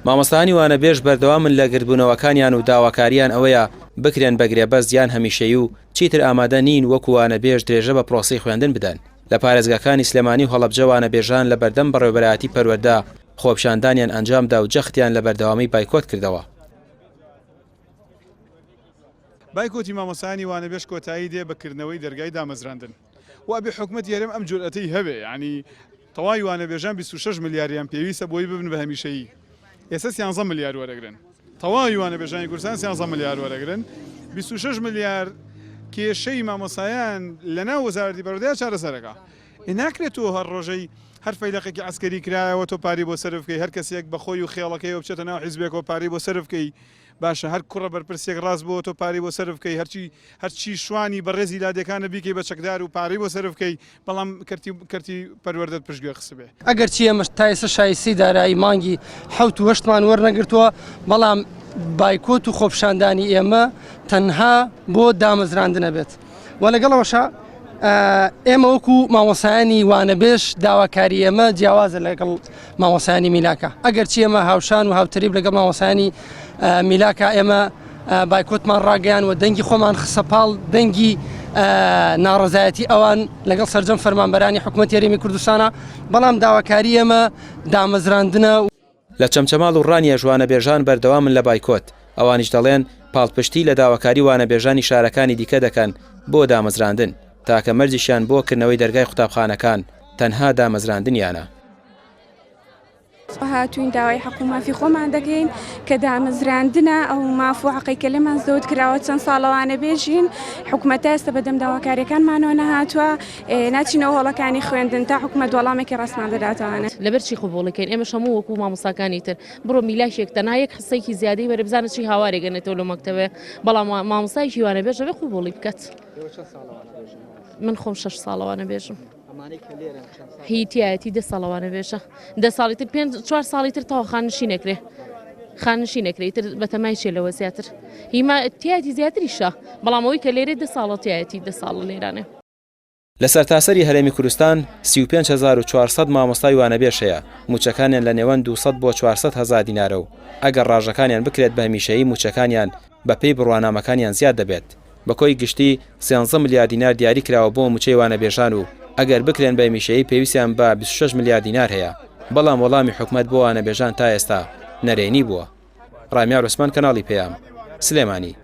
مامۆستانی وانەبێژ بەردەوامن لە گرتبوونەوەکانیان و داواکاریان ئەوەیە بکرێن بەگرێبەست یان هەمیشەیی و چیتر ئامادە نین وەکو وانەبێژ درێژە بە پرۆسەی خوێندن بدەن. لە پارێزگاکانی سلێمانی و هەڵەبجە وانەبێژان لە بەردەم بەڕێوەبەرایەتی پەروەردە خۆپیشاندانیان ئەنجامدا و جەختیان لە بەردەوامی بایکۆت کردەوە. بایکۆتی مامۆستانی وانەبێژ کۆتایی دێ بەکردنەوەی دەرگای دامەزراندن. وابێ حکومەت یارێم ئەم جورئەتەی هەبێ، یعنی تەواوی وانەبێژان 26 ملیاریان پێویستە بۆی ببن بە هەمیشەیی. ئێستا 13 ملیار وەرەگرن. تەواوی وانەبێژانی کوردستان 13 ملیار وەرەگرن. 26 ملیار کێشەی مامۆسایان لەناو وەزارەتی پەروەردەیە چارەسەرەکە. ناکرێتەوە هەر ڕۆژەی هەر فەیلقێکی عسکەری کرایەوە تۆ پاری بۆ سەرف بکەی، هەر کەسێک بەخۆی و خێڵەکەی بچێتە ناو حیزبێکەوە پاری بۆ سەرف بکەی. باشە هەر کوڕە بەرپرسێک ڕاست بۆ تۆ پاری بۆ سەرف بکەی، هەرچی شوانی بەڕێزی لادەکانە بیکەی بە چەکدار و پاری بۆ سەرف بکەی، بەڵام کەرتی پەروەردەت پشتگوێ خسبێ. ئەگەر چی ئەمەش تا ئێستا شایستی دارایی مانگی 7-8مان وەرنەگرتووە، بەڵام بایکۆت و خۆپیشاندانی ئێمە تەنها بۆ دامەزراندنە بێت. و لەگەڵەوەشە ئێمە وەکو مامۆسایانی وانەبێژ داواکاری ئێمە جیاوازە لەگەڵ مامۆسایانی میلاکە. ئەگەر چی ئێمە هاوشان و هاوتەریب لەگەڵ مامۆسایانی میلاکە ئێمە بایکۆتمان ڕاگەیان و دەنگی خۆمان خسە پاڵ، دەنگی ناڕەزایەتی ئەوان لەگەڵ سەرجەم فەرمانبەرانی حکوومەت یاریمی کوردستانە، بەڵام داواکاری ئێمە دامەزراندنە. لە چەمچەماڵ و ڕانیە ژوانەبێژان بەردەوامن لە بایکۆت، ئەوانیش دەڵێن پاڵپشتی لە داواکاری وانەبێژانی شارەکانی دیکە دەکەن بۆ دامەزراندن، تاکە مەرجیشیان بۆ کردنەوەی دەرگای قوتابخانەکان تەنها دامەزراندنیانە. هاتوین داوای حکوومەتی خۆمان دەگەین کە دامەزراندنە ئەو مافوعەقەی کە لێمان زەوت کراوە چەند ساڵەوانە بێژین، حکوومەتە ئێستا بەدەم داواکاریەکانمانەوە نەهاتووە، ناچینەوە هەوڵەکانی خوێندن تا حکوومەت وەڵامێکی ڕاستمان دەداتوانێت. لەبەرچی خۆبوڵەکەین ئێمە هەموو وەکو مامۆستاکانی تر بڕۆ میلاشێک تەنها یەک حسەیەکی زیادەی وەرە بزانە چی هاوارێگەنێتەوە لە مەکتەبێ، بەڵام مامۆستایەکی وانەبێژ ئەوێ خۆبوڵی بکات. من خۆم 6 ساڵەوانە بێژم. هیتیایەتی 10 ساڵەوانە بێژە، 10 ساڵی تر 4 ساڵی تر تەواو خانشینێکرێ، خانشینێکرێ تر بەتەمای چێلەوە زیاتر هیما تایەتی زیاتریشە، بەڵام ئەوەی کە لێرێ 10 ساڵە تایەتی 10 ساڵ لێرانێ. لە سەرتاسەری هەرێمی کوردستان 35400 مامۆستای وانەبێژ هەیە، موچەکانیان لە نێوان 200 بۆ 400 هەزار دینارە و ئەگەر ڕاژەکانیان بکرێت بە هەمیشەیی موچەکانیان بە پێی بڕوانامەکانیان زیاد دەبێت. بەکۆی گشتی 13 ملیار دینار دیاری کراوە بۆ موچەی وانەبێژان و ئەگەر بکرێن بە هەمیشەیی پێویستیان بە 26 ملیار دینار هەیە، بەڵام وەڵامی حکوومەت بۆ وانەبێژان تا ئێستا نەرێنی بووە. ڕامیار عوسمان، کەناڵی پێیام، سلێمانی.